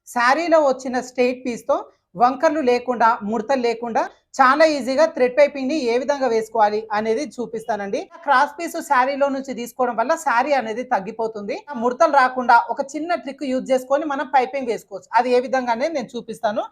శారీలో వచ్చిన స్ట్రెయిట్ పీస్‌తో వంకర్లు లేకుండా, ముడతలు లేకుండా చాలా ఈజీగా థ్రెడ్ పైపింగ్‌ని ఏ విధంగా వేసుకోవాలి అనేది చూపిస్తానండి. క్రాస్ పీస్ శారీలో నుంచి తీసుకోవడం వల్ల శారీ అనేది తగ్గిపోతుంది. ముడతలు రాకుండా ఒక చిన్న ట్రిక్ యూజ్ చేసుకొని మనం పైపింగ్ వేసుకోవచ్చు. అది ఏ విధంగా అనేది నేను చూపిస్తాను.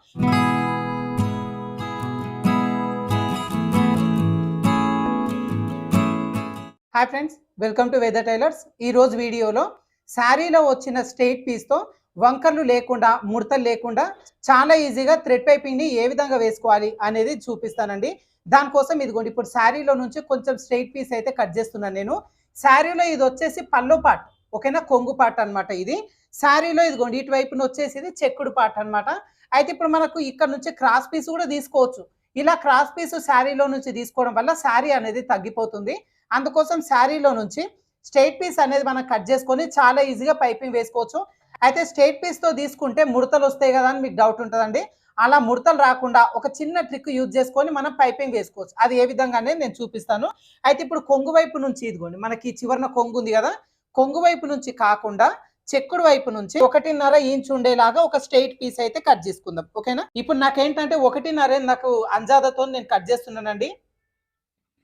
Hi friends, welcome to weather tailors. ఈ రోజు వీడియోలో శారీలో వచ్చిన స్ట్రెయిట్ పీస్‌తో వంకర్లు లేకుండా, ముడతలు లేకుండా చాలా ఈజీగా థ్రెడ్ పైపింగ్‌ని ఏ విధంగా వేసుకోవాలి అనేది చూపిస్తానండి. దానికోసం ఇదిగోండి ఇప్పుడు శారీలో నుంచి కొంచెం స్ట్రెయిట్ పీస్ అయితే కట్ చేస్తున్నాను నేను. శారీలో ఇది వచ్చేసి పల్లో పార్ట్, ఓకేనా, కొంగు పార్ట్ అన్నమాట ఇది. శారీలో ఇదిగోండి ఇటువైపున వచ్చేసి ఇది చెక్కుడు పార్ట్ అన్నమాట. అయితే ఇప్పుడు మనకు ఇక్కడ నుంచి క్రాస్ పీస్ కూడా తీసుకోవచ్చు. ఇలా క్రాస్ పీస్ శారీలో నుంచి తీసుకోవడం వల్ల శారీ అనేది తగ్గిపోతుంది. అందుకోసం శారీలో నుంచి స్ట్రెయిట్ పీస్ అనేది మనం కట్ చేసుకొని చాలా ఈజీగా పైపింగ్ వేసుకోవచ్చు. అయితే స్ట్రెయిట్ పీస్‌తో తీసుకుంటే ముడతలు వస్తాయి కదా అని మీకు డౌట్ ఉంటదండి. అలా ముడతలు రాకుండా ఒక చిన్న ట్రిక్ యూజ్ చేసుకొని మనం పైపింగ్ వేసుకోవచ్చు. అది ఏ విధంగా అనేది నేను చూపిస్తాను. అయితే ఇప్పుడు కొంగు వైపు నుంచి ఇదిగోండి మనకి చివరన కొంగు ఉంది కదా, కొంగు వైపు నుంచి కాకుండా చెక్కుడు వైపు నుంచి 1.5 ఇంచ్ ఉండేలాగా ఒక స్ట్రెయిట్ పీస్ అయితే కట్ చేసుకుందాం, ఓకేనా. ఇప్పుడు నాకేంటంటే 1.5 నాకు అంజాదతో నేను కట్ చేస్తున్నానండి.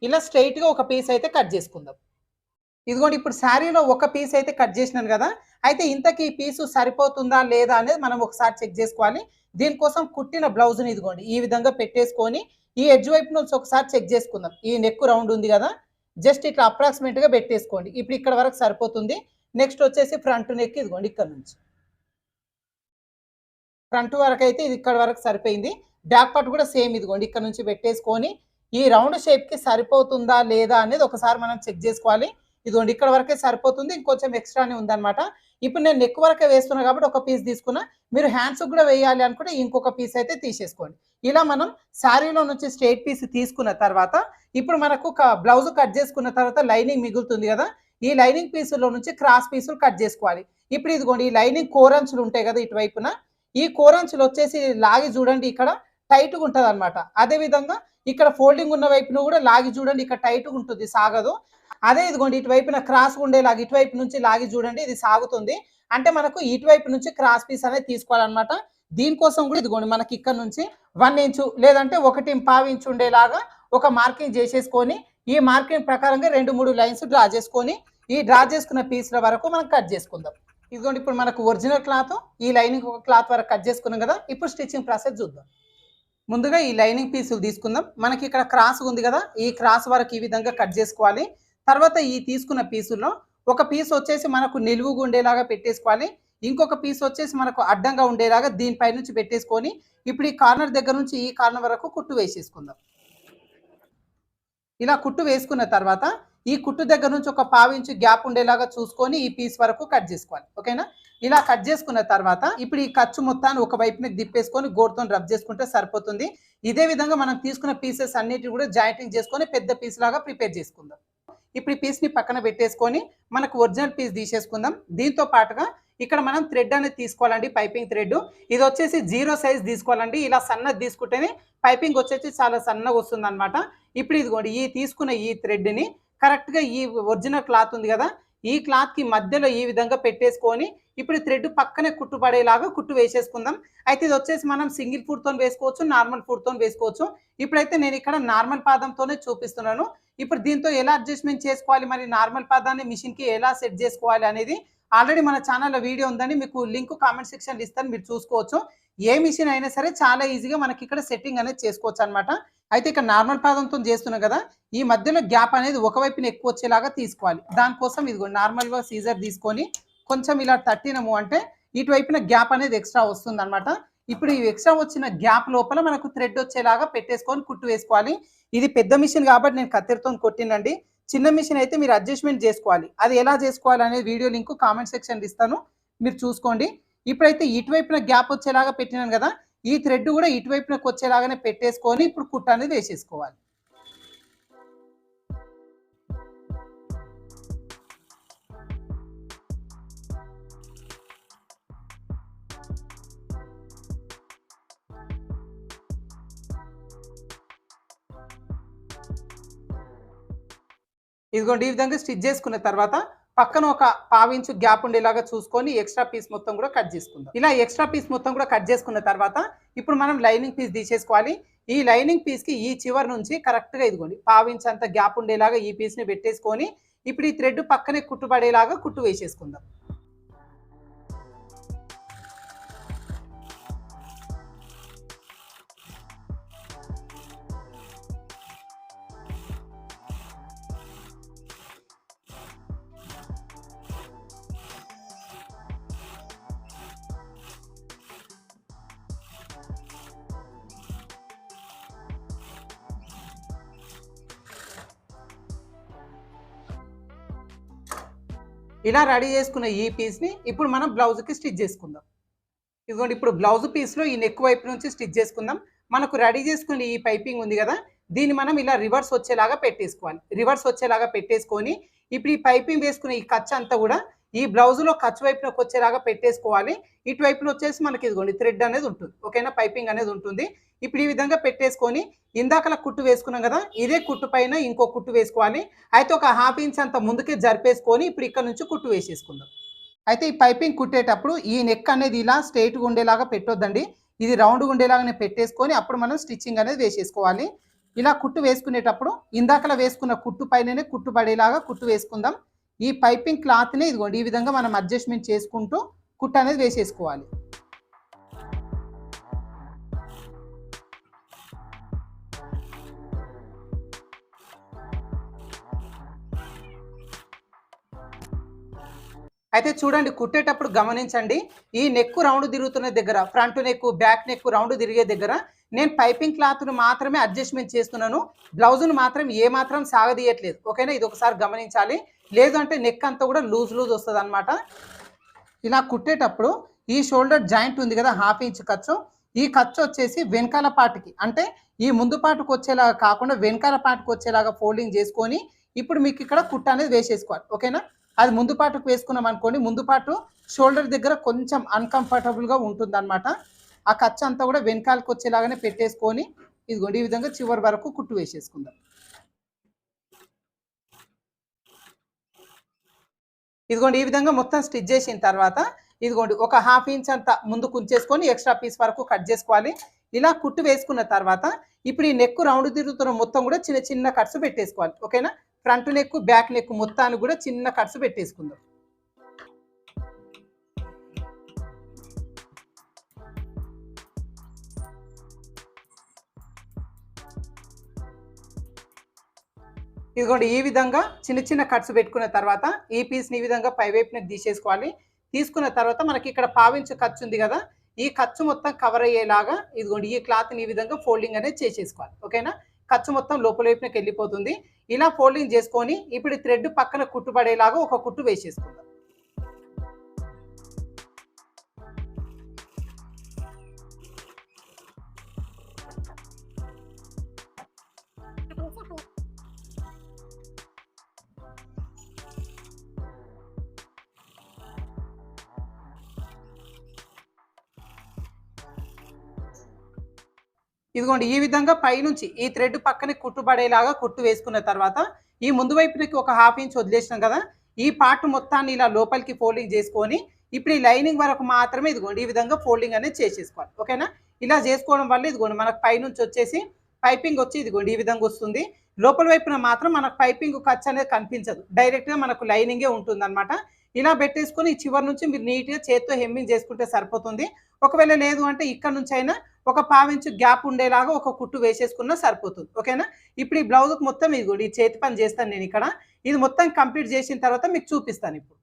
ఇలా స్ట్రెయిట్‌గా ఒక పీస్ అయితే కట్ చేసుకుందాం. ఇదిగోండి ఇప్పుడు శారీలో ఒక పీస్ అయితే కట్ చేసినాను కదా. అయితే ఇంతకీ ఈ పీసు సరిపోతుందా లేదా అనేది మనం ఒకసారి చెక్ చేసుకోవాలి. దీనికోసం కుట్టిన బ్లౌజ్‌ని ఇదిగోండి ఈ విధంగా పెట్టేసుకొని ఈ ఎడ్జ్ వైపు నుంచి ఒకసారి చెక్ చేసుకుందాం. ఈ నెక్ రౌండ్ ఉంది కదా, జస్ట్ ఇట్లా అప్రాక్సిమేట్‌గా పెట్టేసుకోండి. ఇప్పుడు ఇక్కడ వరకు సరిపోతుంది. నెక్స్ట్ వచ్చేసి ఫ్రంట్ నెక్ ఇదిగోండి ఇక్కడ నుంచి ఫ్రంట్ వరకు అయితే ఇది ఇక్కడ వరకు సరిపోయింది. బ్యాక్ పార్ట్ కూడా సేమ్ ఇదిగోండి ఇక్కడ నుంచి పెట్టేసుకొని ఈ రౌండ్ షేప్‌కి సరిపోతుందా లేదా అనేది ఒకసారి మనం చెక్ చేసుకోవాలి. ఇదిగోండి ఇక్కడ వరకే సరిపోతుంది. ఇంకొంచెం ఎక్స్ట్రానే ఉందన్నమాట. ఇప్పుడు నేను నెక్ వరకే వేస్తున్నా కాబట్టి ఒక పీస్ తీసుకున్నా. మీరు హ్యాండ్స్‌కి కూడా వేయాలి అనుకుంటే ఇంకొక పీస్ అయితే తీసేసుకోండి. ఇలా మనం శారీలో నుంచి స్ట్రెయిట్ పీస్ తీసుకున్న తర్వాత ఇప్పుడు మనకు బ్లౌజ్ కట్ చేసుకున్న తర్వాత లైనింగ్ మిగులుతుంది కదా, ఈ లైనింగ్ పీసులో నుంచి క్రాస్ పీసులు కట్ చేసుకోవాలి. ఇప్పుడు ఇదిగోండి ఈ లైనింగ్ కోరంచులు ఉంటాయి కదా ఇటువైపున, ఈ కోరంచులు వచ్చేసి లాగి చూడండి ఇక్కడ టైట్‌గా ఉంటదన్నమాట. అదే విధంగా ఇక్కడ ఫోల్డింగ్ ఉన్న వైపున కూడా లాగి చూడండి ఇక్కడ టైట్‌గా ఉంటుంది, సాగదు. అదే ఇదిగోండి ఇటువైపున క్రాస్ ఉండేలాగా ఇటువైపు నుంచి లాగి చూడండి ఇది సాగుతుంది. అంటే మనకు ఇటువైపు నుంచి క్రాస్ పీస్ అనేది తీసుకోవాలన్నమాట. దీనికోసం కూడా ఇదిగోండి మనకి ఇక్కడ నుంచి 1 ఇంచు లేదంటే 1.25 ఇంచు ఉండేలాగా ఒక మార్కింగ్ చేసేసుకొని ఈ మార్కింగ్ ప్రకారంగా 2, 3 లైన్స్ డ్రా చేసుకొని ఈ డ్రా చేసుకున్న పీస్ల వరకు మనం కట్ చేసుకుందాం. ఇదిగోండి ఇప్పుడు మనకు ఒరిజినల్ క్లాత్ ఈ లైనింగ్ ఒక క్లాత్ వరకు కట్ చేసుకున్నాం కదా. ఇప్పుడు స్టిచ్చింగ్ ప్రాసెస్ చూద్దాం. ముందుగా ఈ లైనింగ్ పీసులు తీసుకుందాం. మనకి ఇక్కడ క్రాస్ ఉంది కదా, ఈ క్రాస్ వరకు ఈ విధంగా కట్ చేసుకోవాలి. తర్వాత ఈ తీసుకున్న పీసుల్లో ఒక పీస్ వచ్చేసి మనకు నిలువుగా ఉండేలాగా పెట్టేసుకోవాలి. ఇంకొక పీస్ వచ్చేసి మనకు అడ్డంగా ఉండేలాగా దీనిపై నుంచి పెట్టేసుకొని ఇప్పుడు ఈ కార్నర్ దగ్గర నుంచి ఈ కార్నర్ వరకు కుట్టు వేసేసుకుందాం. ఇలా కుట్టు వేసుకున్న తర్వాత ఈ కుట్టు దగ్గర నుంచి ఒక 1/2 ఇంచు గ్యాప్ ఉండేలాగా చూసుకొని ఈ పీస్ వరకు కట్ చేసుకోవాలి, ఓకేనా. ఇలా కట్ చేసుకున్న తర్వాత ఇప్పుడు ఈ ఖర్చు మొత్తాన్ని ఒక వైపున దిప్పేసుకొని గోరుతో రబ్ చేసుకుంటే సరిపోతుంది. ఇదే విధంగా మనం తీసుకున్న పీసెస్ అన్నిటి కూడా జాయింటింగ్ చేసుకొని పెద్ద పీస్ లాగా ప్రిపేర్ చేసుకుందాం. ఇప్పుడు ఈ పీస్ని పక్కన పెట్టేసుకొని మనకు ఒరిజినల్ పీస్ తీసేసుకుందాం. దీంతో పాటుగా ఇక్కడ మనం థ్రెడ్ అనేది తీసుకోవాలండి, పైపింగ్ థ్రెడ్. ఇది వచ్చేసి 0 సైజ్ తీసుకోవాలండి. ఇలా సన్నది తీసుకుంటేనే పైపింగ్ వచ్చేసి చాలా సన్నగా వస్తుంది అనమాట. ఇప్పుడు ఇదిగోండి ఈ తీసుకున్న ఈ థ్రెడ్ని కరెక్ట్గా ఈ ఒరిజినల్ క్లాత్ ఉంది కదా, ఈ క్లాత్కి మధ్యలో ఈ విధంగా పెట్టేసుకొని ఇప్పుడు థ్రెడ్ పక్కనే కుట్టు పడేలాగా కుట్టు వేసేసుకుందాం. అయితే ఇది వచ్చేసి మనం సింగిల్ ఫుట్తో వేసుకోవచ్చు, నార్మల్ ఫుట్తో వేసుకోవచ్చు. ఇప్పుడైతే నేను ఇక్కడ నార్మల్ పాదంతోనే చూపిస్తున్నాను. ఇప్పుడు దీంతో ఎలా అడ్జస్ట్మెంట్ చేసుకోవాలి, మరి నార్మల్ పాదాన్ని మిషన్కి ఎలా సెట్ చేసుకోవాలి అనేది ఆల్రెడీ మన ఛానల్లో వీడియో ఉందని మీకు లింక్ కామెంట్ సెక్షన్లో ఇస్తాను, మీరు చూసుకోవచ్చు. ఏ మిషన్ అయినా సరే చాలా ఈజీగా మనకి ఇక్కడ సెట్టింగ్ అనేది చేసుకోవచ్చు అనమాట. అయితే ఇక్కడ నార్మల్ పాదంతో చేస్తున్నాం కదా, ఈ మధ్యలో గ్యాప్ అనేది ఒకవైపున ఎక్కువ వచ్చేలాగా తీసుకోవాలి. దానికోసం ఇదిగో నార్మల్గా సీజర్ తీసుకొని కొంచెం ఇలా తట్టినము అంటే ఇటువైపున గ్యాప్ అనేది ఎక్స్ట్రా వస్తుంది అనమాట. ఇప్పుడు ఈ ఎక్స్ట్రా వచ్చిన గ్యాప్ లోపల మనకు థ్రెడ్ వచ్చేలాగా పెట్టేసుకొని కుట్టు వేసుకోవాలి. ఇది పెద్ద మిషన్ కాబట్టి నేను కత్తెరతో కొట్టినండి. చిన్న మిషన్ అయితే మీరు అడ్జస్ట్మెంట్ చేసుకోవాలి. అది ఎలా చేసుకోవాలి అనే వీడియో లింక్ కామెంట్ సెక్షన్లో ఇస్తాను, మీరు చూసుకోండి. ఇప్పుడైతే ఇటువైపున గ్యాప్ వచ్చేలాగా పెట్టినాను కదా, ఈ థ్రెడ్ కూడా ఇటువైపునకు వచ్చేలాగానే పెట్టేసుకొని ఇప్పుడు కుట్టు అనేది వేసేసుకోవాలి. ఇదిగోండి ఈ విధంగా స్టిచ్ చేసుకున్న తర్వాత పక్కన ఒక పావించు గ్యాప్ ఉండేలాగా చూసుకొని ఎక్స్ట్రా పీస్ మొత్తం కూడా కట్ చేసుకుందాం. ఇలా ఎక్స్ట్రా పీస్ మొత్తం కూడా కట్ చేసుకున్న తర్వాత ఇప్పుడు మనం లైనింగ్ పీస్ తీసేసుకోవాలి. ఈ లైనింగ్ పీస్కి ఈ చివరి నుంచి కరెక్ట్గా ఇదిగోండి పావించు అంత గ్యాప్ ఉండేలాగా ఈ పీస్ని పెట్టేసుకొని ఇప్పుడు ఈ థ్రెడ్ పక్కనే కుట్టుబడేలాగా కుట్టు వేసేసుకుందాం. ఇలా రెడీ చేసుకున్న ఈ పీస్ని ఇప్పుడు మనం బ్లౌజ్కి స్టిచ్ చేసుకుందాం. ఇదిగోండి ఇప్పుడు బ్లౌజ్ పీస్లో ఈ నెక్ వైపు నుంచి స్టిచ్ చేసుకుందాం. మనకు రెడీ చేసుకుని ఈ పైపింగ్ ఉంది కదా, దీన్ని మనం ఇలా రివర్స్ వచ్చేలాగా పెట్టేసుకోవాలి. రివర్స్ వచ్చేలాగా పెట్టేసుకొని ఇప్పుడు ఈ పైపింగ్ వేసుకునే ఈ ఖర్చు అంతా కూడా ఈ బ్లౌజ్లో ఖర్చు వైపునకు వచ్చేలాగా పెట్టేసుకోవాలి. ఇటువైపున వచ్చేసి మనకి ఇదిగోండి థ్రెడ్ అనేది ఉంటుంది, ఓకేనా, పైపింగ్ అనేది ఉంటుంది. ఇప్పుడు ఈ విధంగా పెట్టేసుకొని ఇందాకలా కుట్టు వేసుకున్నాం కదా, ఇదే కుట్టు పైన ఇంకో కుట్టు వేసుకోవాలి. అయితే ఒక ½ ఇంచ్ అంత ముందుకే జరిపేసుకొని ఇప్పుడు ఇక్కడ నుంచి కుట్టు వేసేసుకుందాం. అయితే ఈ పైపింగ్ కుట్టేటప్పుడు ఈ నెక్ అనేది ఇలా స్ట్రైట్గా ఉండేలాగా పెట్టొద్దండి, ఇది రౌండ్గా ఉండేలాగానే పెట్టేసుకొని అప్పుడు మనం స్టిచ్చింగ్ అనేది వేసేసుకోవాలి. ఇలా కుట్టు వేసుకునేటప్పుడు ఇందాకలా వేసుకున్న కుట్టు పైననే కుట్టు పడేలాగా కుట్టు వేసుకుందాం. ఈ పైపింగ్ క్లాత్ని ఇదిగోండి ఈ విధంగా మనం అడ్జస్ట్మెంట్ చేసుకుంటూ కుట్టు అనేది వేసేసుకోవాలి. అయితే చూడండి కుట్టేటప్పుడు గమనించండి, ఈ నెక్ రౌండ్ తిరుగుతున్న దగ్గర front neck back neck round తిరిగే దగ్గర నేను పైపింగ్ క్లాత్ను మాత్రమే అడ్జస్ట్మెంట్ చేస్తున్నాను, బ్లౌజ్ను మాత్రం ఏమాత్రం సాగదీయట్లేదు, ఓకేనా. ఇది ఒకసారి గమనించాలి, లేదు అంటే నెక్ అంతా కూడా లూజ్ వస్తుంది అనమాట. ఇలా కుట్టేటప్పుడు ఈ షోల్డర్ జాయింట్ ఉంది కదా, ½ ఇంచ్ ఖర్చు, ఈ ఖర్చు వచ్చేసి వెనకాల పాటుకి అంటే ఈ ముందు పాటుకు వచ్చేలాగా కాకుండా వెనకాల పాటుకు వచ్చేలాగా ఫోల్డింగ్ చేసుకొని ఇప్పుడు మీకు ఇక్కడ కుట్ట అనేది వేసేసుకోవాలి, ఓకేనా. అది ముందు పాటుకు వేసుకున్నాం అనుకోండి, ముందు పాటు షోల్డర్ దగ్గర కొంచెం అన్కంఫర్టబుల్గా ఉంటుంది అనమాట. ఆ ఖర్చు అంతా కూడా వెనకాలకు వచ్చేలాగానే పెట్టేసుకొని ఇదిగోండి ఈ విధంగా చివరి వరకు కుట్టు వేసేసుకుందాం. ఇదిగోండి ఈ విధంగా మొత్తం స్టిచ్ చేసిన తర్వాత ఇదిగోండి ఒక ½ ఇంచ్ అంత ముందుకు ఉంచేసుకొని ఎక్స్ట్రా పీస్ వరకు కట్ చేసుకోవాలి. ఇలా కుట్టు వేసుకున్న తర్వాత ఇప్పుడు ఈ నెక్ రౌండ్ తిరుగుతున్న మొత్తం కూడా చిన్న చిన్న కట్స్ పెట్టేసుకోవాలి, ఓకేనా. ఫ్రంట్ నెక్ బ్యాక్ నెక్ మొత్తాన్ని కూడా చిన్న కట్స్ పెట్టేసుకుందాం. ఇదిగోండి ఈ విధంగా చిన్న చిన్న కట్స్ పెట్టుకున్న తర్వాత ఈ పీస్ని ఈ విధంగా పై వైపునకు తీసేసుకోవాలి. తీసుకున్న తర్వాత మనకి ఇక్కడ పావించు ఖర్చు ఉంది కదా, ఈ ఖర్చు మొత్తం కవర్ అయ్యేలాగా ఇదిగోండి ఈ క్లాత్ని ఈ విధంగా ఫోల్డింగ్ అనేది చేసేసుకోవాలి, ఓకేనా. ఖర్చు మొత్తం లోపల వైపునకి వెళ్ళిపోతుంది. ఇలా ఫోల్డింగ్ చేసుకొని ఇప్పుడు థ్రెడ్ పక్కన కుట్టుబడేలాగా ఒక కుట్టు వేసేసుకుందాం. ఇదిగోండి ఈ విధంగా పైనుంచి ఈ థ్రెడ్ పక్కనే కుట్టుబడేలాగా కుట్టు వేసుకున్న తర్వాత ఈ ముందు వైపునకి ఒక ½ ఇంచ్ వదిలేసినాం కదా, ఈ పార్ట్ మొత్తాన్ని ఇలా లోపలికి ఫోల్డింగ్ చేసుకొని ఇప్పుడు ఈ లైనింగ్ వరకు మాత్రమే ఇదిగోండి ఈ విధంగా ఫోల్డింగ్ అనేది చేసేసుకోవాలి, ఓకేనా. ఇలా చేసుకోవడం వల్ల ఇదిగోండి మనకు పైనుంచి వచ్చేసి పైపింగ్ వచ్చి ఇదిగోండి ఈ విధంగా వస్తుంది. లోపల వైపున మాత్రం మనకు పైపింగ్ ఖర్చు అనేది కనిపించదు, డైరెక్ట్గా మనకు లైనింగే ఉంటుంది అనమాట. ఇలా పెట్టేసుకొని చివరి నుంచి మీరు నీట్గా చేత్తో హెమ్మింగ్ చేసుకుంటే సరిపోతుంది. ఒకవేళ లేదు అంటే ఇక్కడ నుంచి అయినా ఒక ½ ఇంచ్ గ్యాప్ ఉండేలాగా ఒక కుట్టు వేసేసుకున్నా సరిపోతుంది, ఓకేనా. ఇప్పుడు ఈ బ్లౌజ్కి మొత్తం ఇది కూడా ఈ చేతి పని చేస్తాను నేను ఇక్కడ, ఇది మొత్తం కంప్లీట్ చేసిన తర్వాత మీకు చూపిస్తాను. ఇప్పుడు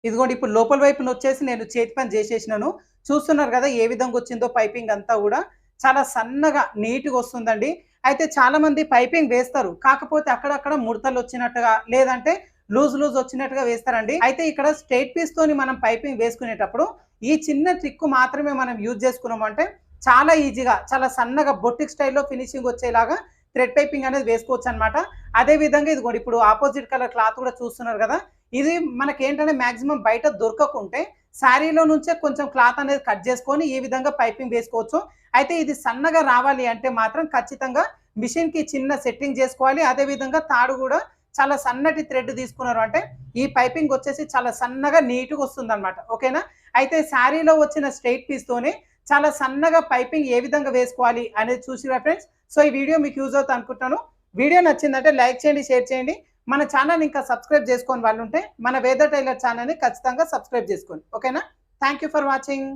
ఇదిగోండి ఇప్పుడు లోపల వైపున వచ్చేసి నేను చేతి పని చేసేసినాను, చూస్తున్నారు కదా ఏ విధంగా వచ్చిందో. పైపింగ్ అంతా కూడా చాలా సన్నగా నీట్గా వస్తుందండి. అయితే చాలా మంది పైపింగ్ వేస్తారు, కాకపోతే అక్కడక్కడ ముడతలు వచ్చినట్టుగా లేదంటే లూజ్ వచ్చినట్టుగా వేస్తారండి. అయితే ఇక్కడ స్ట్రైట్ పీస్ తోని మనం పైపింగ్ వేసుకునేటప్పుడు ఈ చిన్న ట్రిక్ మాత్రమే మనం యూజ్ చేసుకున్నామంటే చాలా ఈజీగా చాలా సన్నగా బొటిక్ స్టైల్లో ఫినిషింగ్ వచ్చేలాగా థ్రెడ్ పైపింగ్ అనేది వేసుకోవచ్చు అనమాట. అదే విధంగా ఇదిగోండి ఇప్పుడు ఆపోజిట్ కలర్ క్లాత్ కూడా చూస్తున్నారు కదా, ఇది మనకి ఏంటంటే మాక్సిమం బయట దొరకకుంటే శారీలో నుంచే కొంచెం క్లాత్ అనేది కట్ చేసుకొని ఈ విధంగా పైపింగ్ వేసుకోవచ్చు. అయితే ఇది సన్నగా రావాలి అంటే మాత్రం ఖచ్చితంగా మిషన్కి చిన్న సెట్టింగ్ చేసుకోవాలి. అదే విధంగా తాడు కూడా చాలా సన్నటి థ్రెడ్ తీసుకున్నారు అంటే ఈ పైపింగ్ వచ్చేసి చాలా సన్నగా నీట్గా వస్తుంది అనమాట. ఓకేనా? అయితే శారీలో వచ్చిన స్ట్రైట్ పీస్ తోనే చాలా సన్నగా పైపింగ్ ఏ విధంగా వేసుకోవాలి అనేది చూసిరా ఫ్రెండ్స్. సో ఈ వీడియో మీకు యూజ్ అవుతుంది అనుకుంటున్నాను. వీడియో నచ్చిందంటే లైక్ చేయండి, షేర్ చేయండి. మన ఛానల్ ఇంకా సబ్స్క్రైబ్ చేసుకోని వాళ్ళు ఉంటే మన వేద టైలర్ ఛానల్ని ఖచ్చితంగా సబ్స్క్రైబ్ చేసుకోండి. ఓకేనా? Thank you for watching.